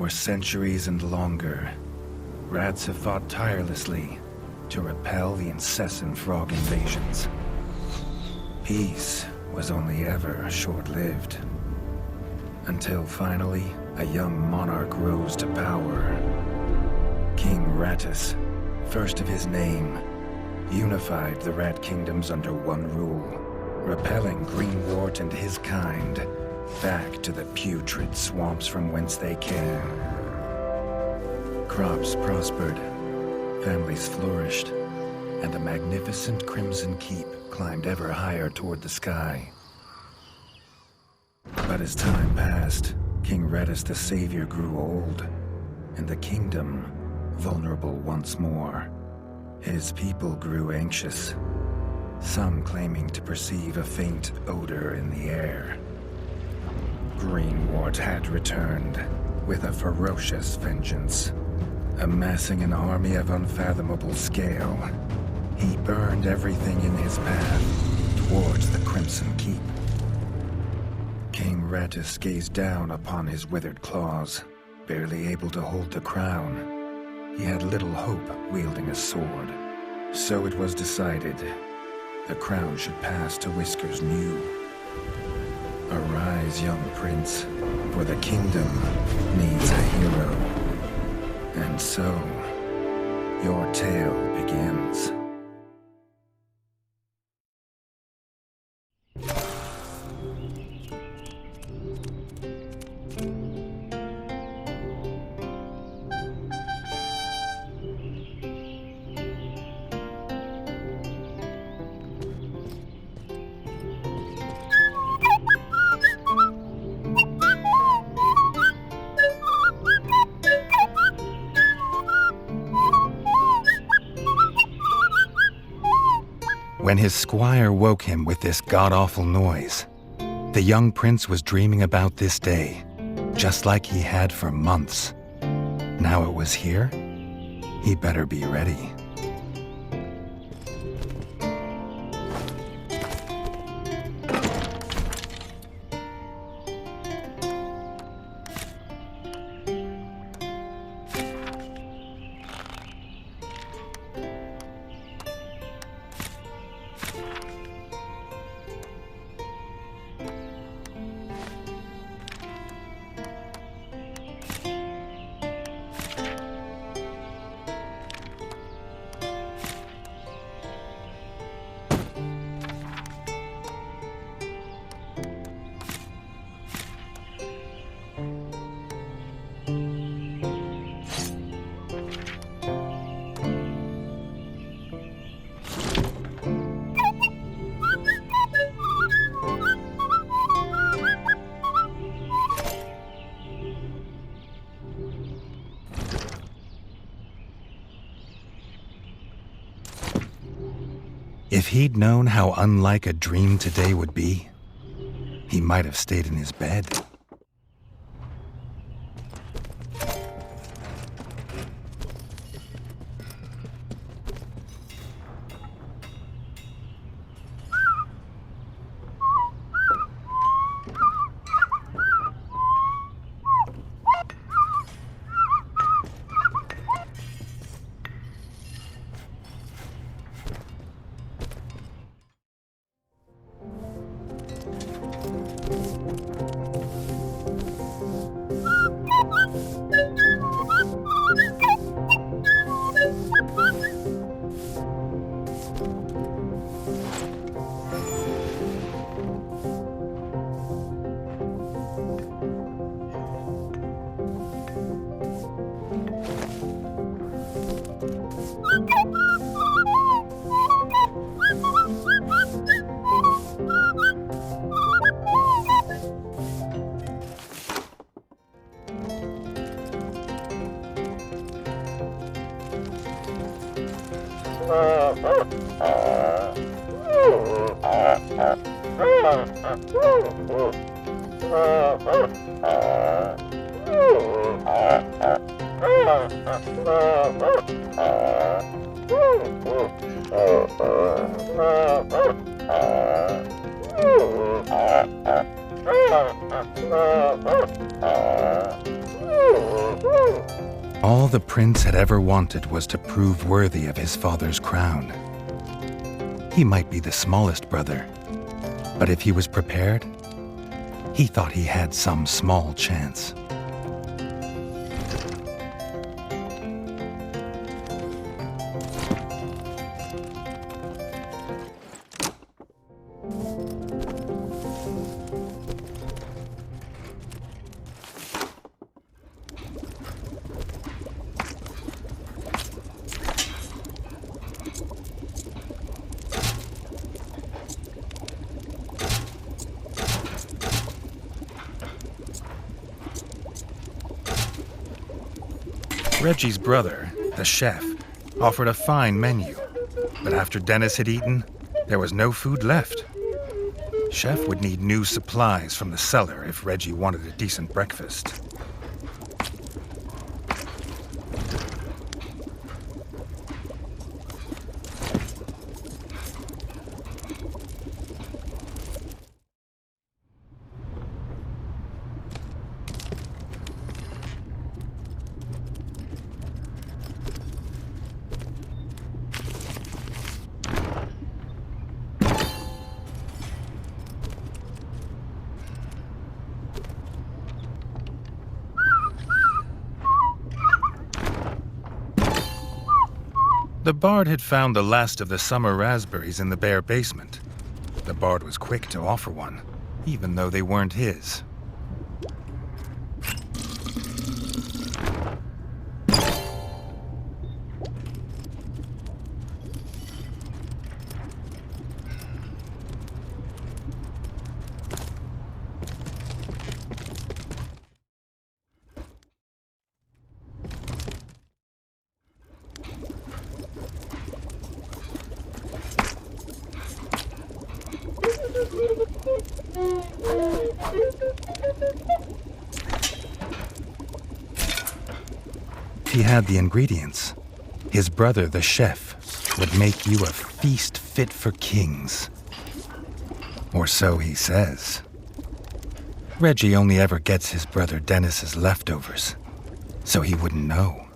For centuries and longer, rats have fought tirelessly to repel the incessant frog invasions. Peace was only ever short-lived, until finally a young monarch rose to power. King Rattus, first of his name, unified the rat kingdoms under one rule, repelling Greenwort and his kind back to the putrid swamps from whence they came. Crops prospered, families flourished, and a magnificent crimson keep climbed ever higher toward the sky. But as time passed, King Rattus the Savior grew old, and the kingdom vulnerable once more. His people grew anxious, some claiming to perceive a faint odor in the air. Greenwort had returned with a ferocious vengeance. Amassing an army of unfathomable scale, he burned everything in his path towards the Crimson Keep. King Rattus gazed down upon his withered claws, barely able to hold the crown. He had little hope wielding a sword, so it was decided the crown should pass to Whiskers New. Arise, young prince, for the kingdom needs a hero. And so, your tale begins. When his squire woke him with this god-awful noise, the young prince was dreaming about this day, just like he had for months. Now it was here, he better be ready. If he'd known how unlike a dream today would be, he might have stayed in his bed. All the prince had ever wanted was to prove worthy of his father's crown. He might be the smallest brother, but if he was prepared, he thought he had some small chance. Reggie's brother, the chef, offered a fine menu, but after Dennis had eaten, there was no food left. Chef would need new supplies from the cellar if Reggie wanted a decent breakfast. The bard had found the last of the summer raspberries in the bare basement. The bard was quick to offer one, even though they weren't his. He had the ingredients. His brother, the chef, would make you a feast fit for kings. Or so he says. Reggie only ever gets his brother Dennis's leftovers, so he wouldn't know.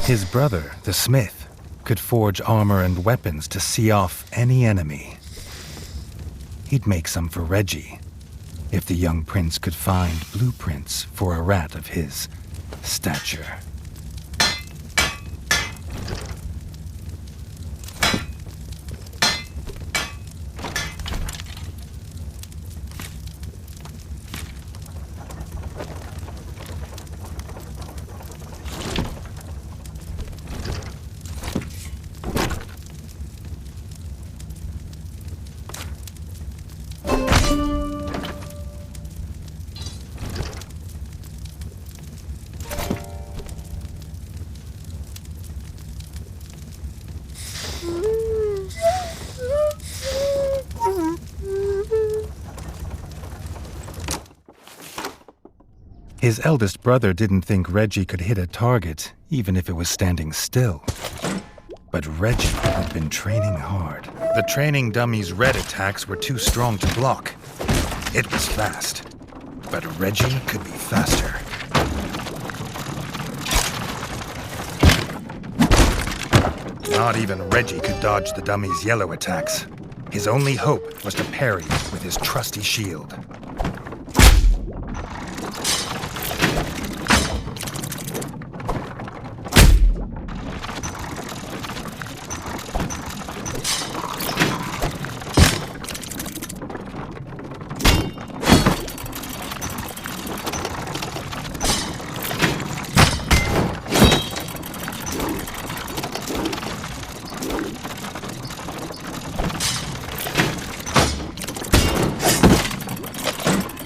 His brother, the smith, could forge armor and weapons to see off any enemy. He'd make some for Reggie, if the young prince could find blueprints for a rat of his stature. His eldest brother didn't think Reggie could hit a target, even if it was standing still. But Reggie had been training hard. The training dummy's red attacks were too strong to block. It was fast, but Reggie could be faster. Not even Reggie could dodge the dummy's yellow attacks. His only hope was to parry with his trusty shield.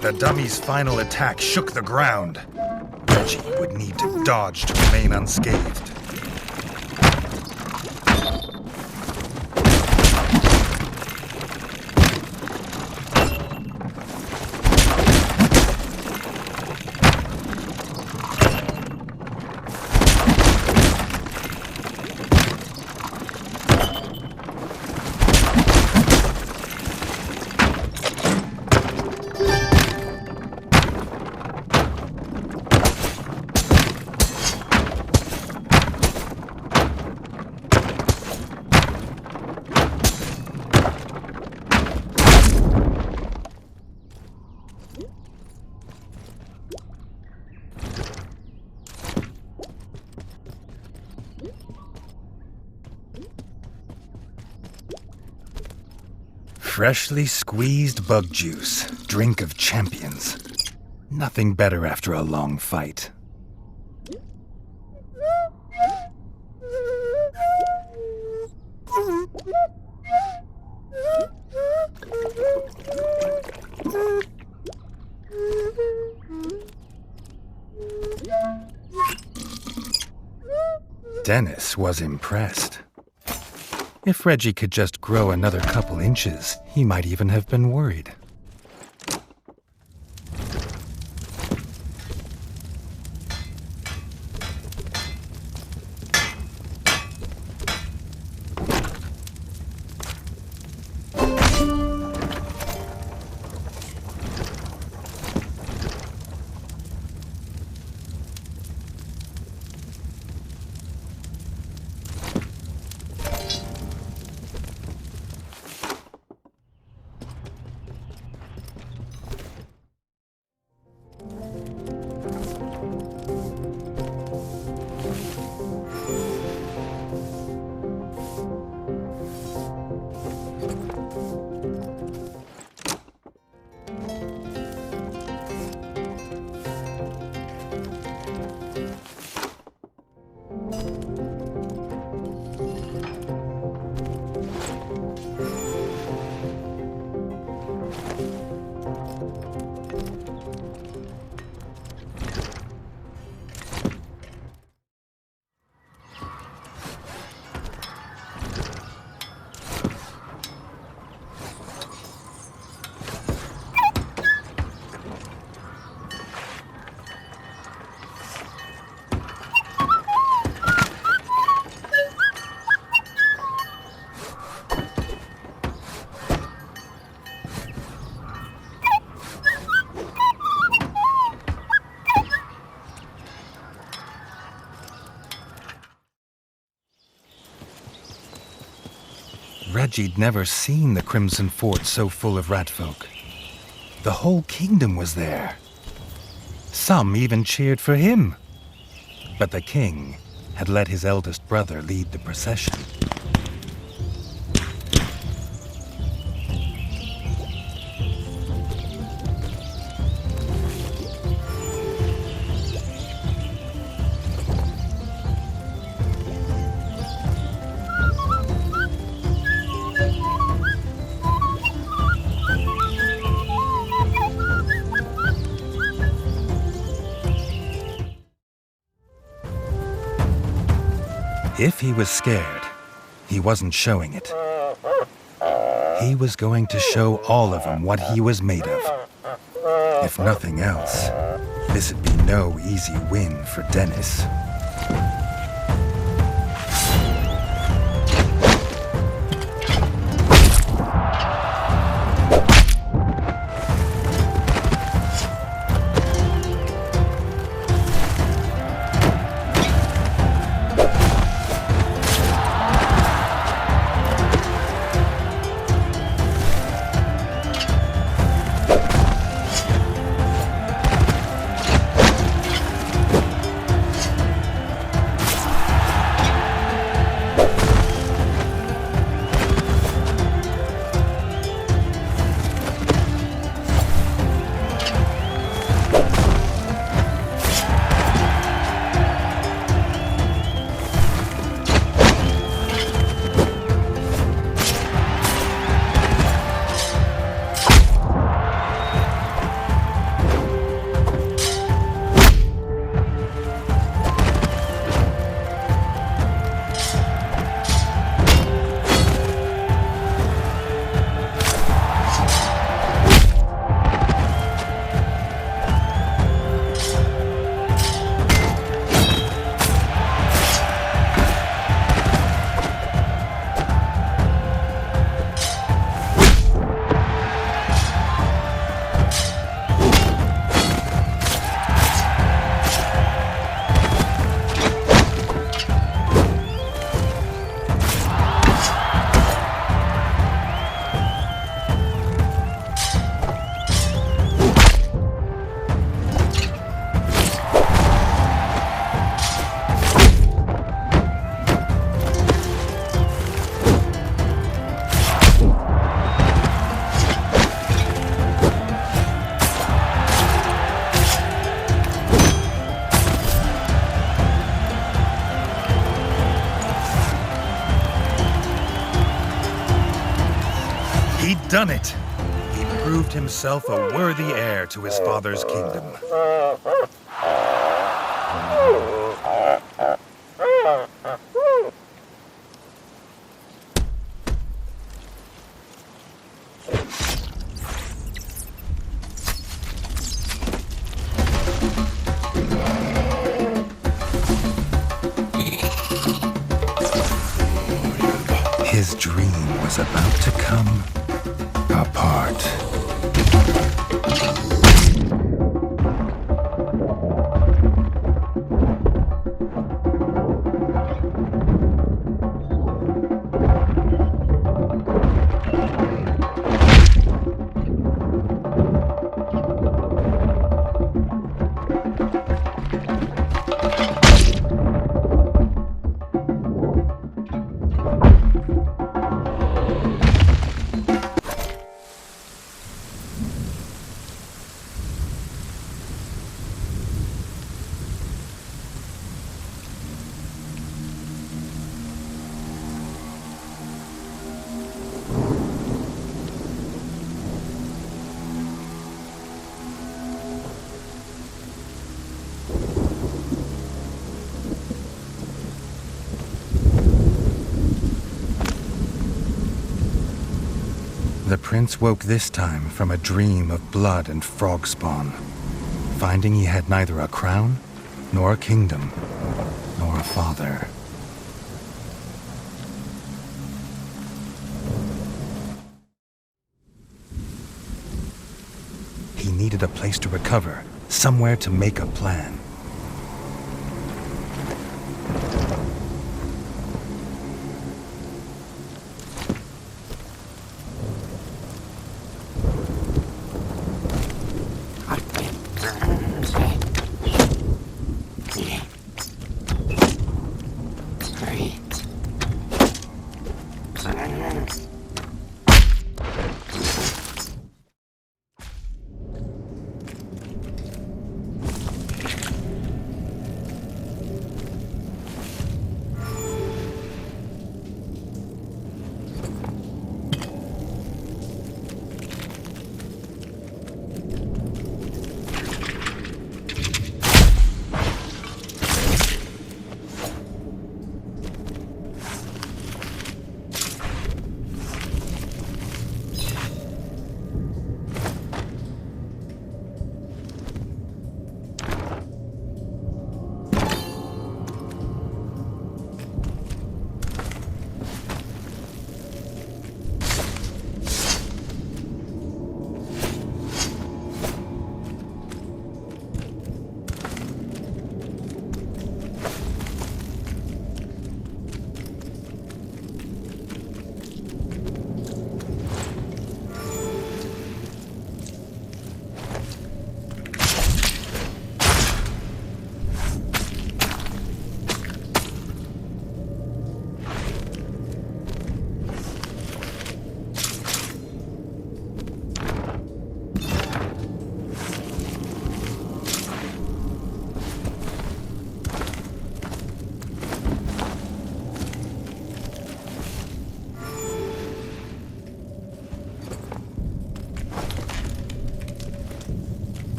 The dummy's final attack shook the ground. Reggie would need to dodge to remain unscathed. Freshly squeezed bug juice, drink of champions. Nothing better after a long fight. Dennis was impressed. If Reggie could just grow another couple inches, he might even have been worried. Reggie'd never seen the Crimson Fort so full of ratfolk. The whole kingdom was there. Some even cheered for him. But the king had let his eldest brother lead the procession. If he was scared, he wasn't showing it. He was going to show all of them what he was made of. If nothing else, this'd be no easy win for Dennis. done it! He proved himself a worthy heir to his father's kingdom. His dream was about to come apart. The prince woke this time from a dream of blood and frog spawn, finding he had neither a crown, nor a kingdom, nor a father. He needed a place to recover, somewhere to make a plan.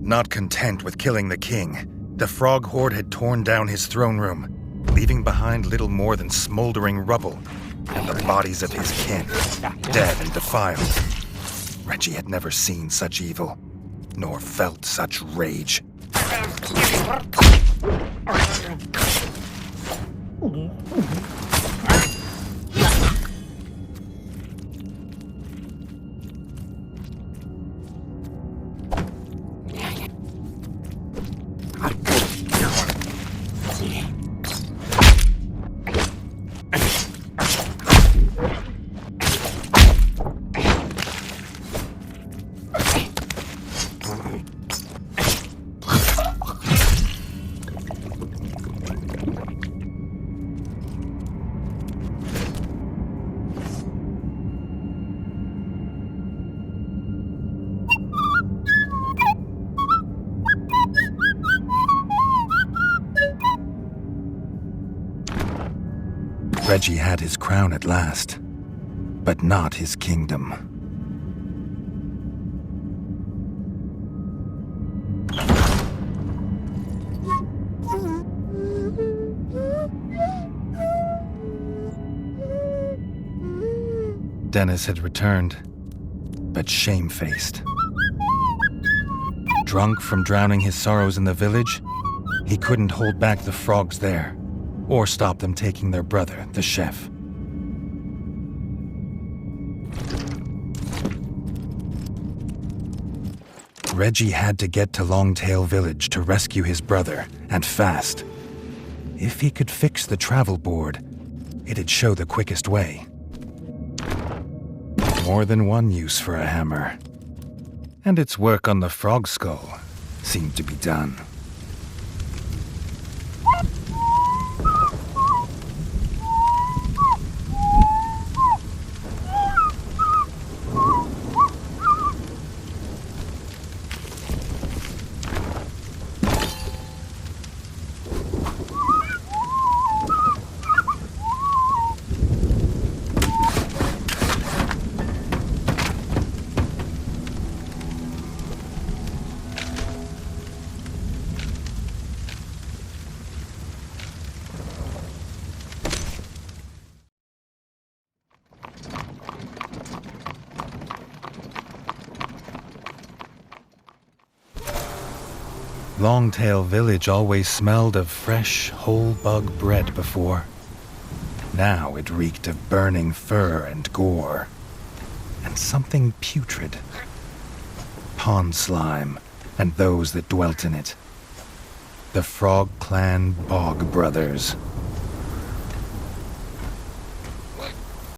Not content with killing the king, the frog horde had torn down his throne room, leaving behind little more than smoldering rubble and the bodies of his kin, dead and defiled. Reggie had never seen such evil, nor felt such rage. Reggie had his crown at last, but not his kingdom. Dennis had returned, but shamefaced. Drunk from drowning his sorrows in the village, he couldn't hold back the frogs there, or stop them taking their brother, the chef. Reggie had to get to Longtail Village to rescue his brother, and fast. If he could fix the travel board, it'd show the quickest way. More than one use for a hammer. And its work on the frog skull seemed to be done. Longtail Village always smelled of fresh, whole bug bread before. Now it reeked of burning fur and gore, and something putrid. Pond slime, and those that dwelt in it. The Frog Clan Bog Brothers.